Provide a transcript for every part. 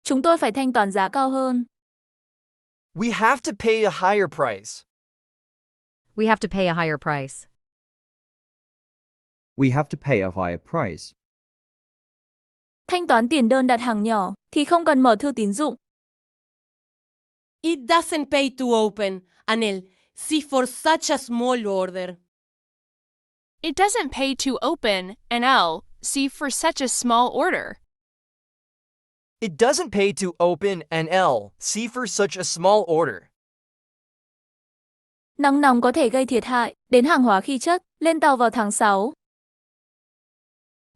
Chúng tôi phải thanh toán giá cao hơn. We have to pay a higher price. We have to pay a higher price. We have to pay a higher price. Thanh toán tiền đơn đặt hàng nhỏ thì không cần mở thư tín dụng. It doesn't pay to open an LC for such a small order. It doesn't pay to open an LC for such a small order. It doesn't pay to open an LC for such a small order. Nắng nóng có thể gây thiệt hại đến hàng hóa khi chất lên tàu vào tháng 6.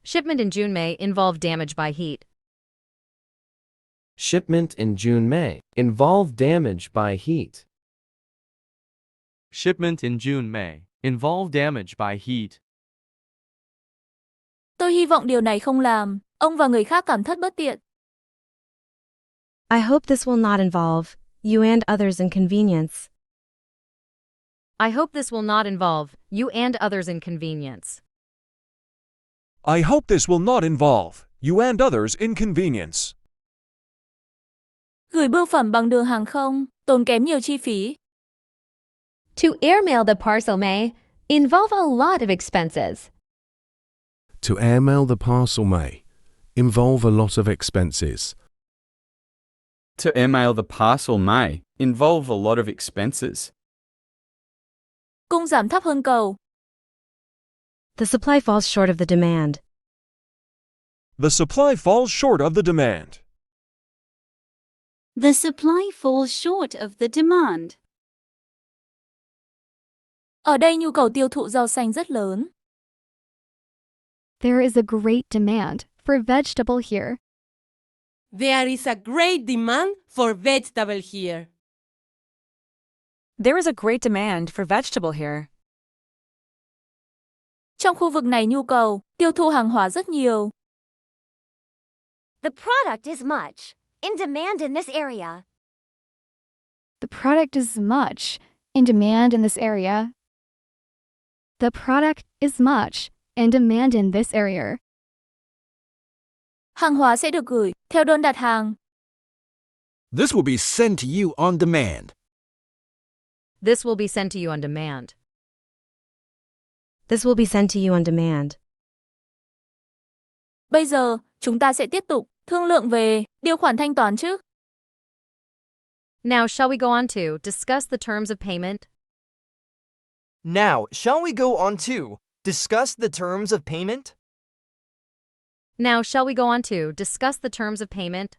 Shipment in June may involve damage by heat. Shipment in June may involve damage by heat. Shipment in June may involve damage by heat. Tôi hy vọng điều này không làm ông và người khác cảm thất bất tiện. I hope this will not involve you and others inconvenience. I hope this will not involve you and others inconvenience. I hope this will not involve you and others inconvenience. Gửi bưu phẩm bằng đường hàng không tốn kém nhiều chi phí. To airmail the parcel may involve a lot of expenses. To airmail the parcel may involve a lot of expenses. To airmail the parcel may involve a lot of expenses. Cung giảm thấp hơn cầu. The supply falls short of the demand. The supply falls short of the demand. The supply falls short of the demand. Ở đây nhu cầu tiêu thụ rau xanh rất lớn. There is a great demand for vegetable here. There is a great demand for vegetable here. There is a great demand for vegetable here. Trong khu vực này nhu cầu tiêu thụ hàng hóa rất nhiều. The product is much in demand in this area. The product is much in demand in this area. The product is much in demand in this area. Hàng hóa sẽ được gửi theo đơn đặt hàng. This will be sent to you on demand. This will be sent to you on demand. This will be sent to you on demand. Bây giờ, chúng ta sẽ tiếp tục thương lượng về điều khoản thanh toán chứ. Now, shall we go on to discuss the terms of payment? Now, shall we go on to discuss the terms of payment? Now, shall we go on to discuss the terms of payment?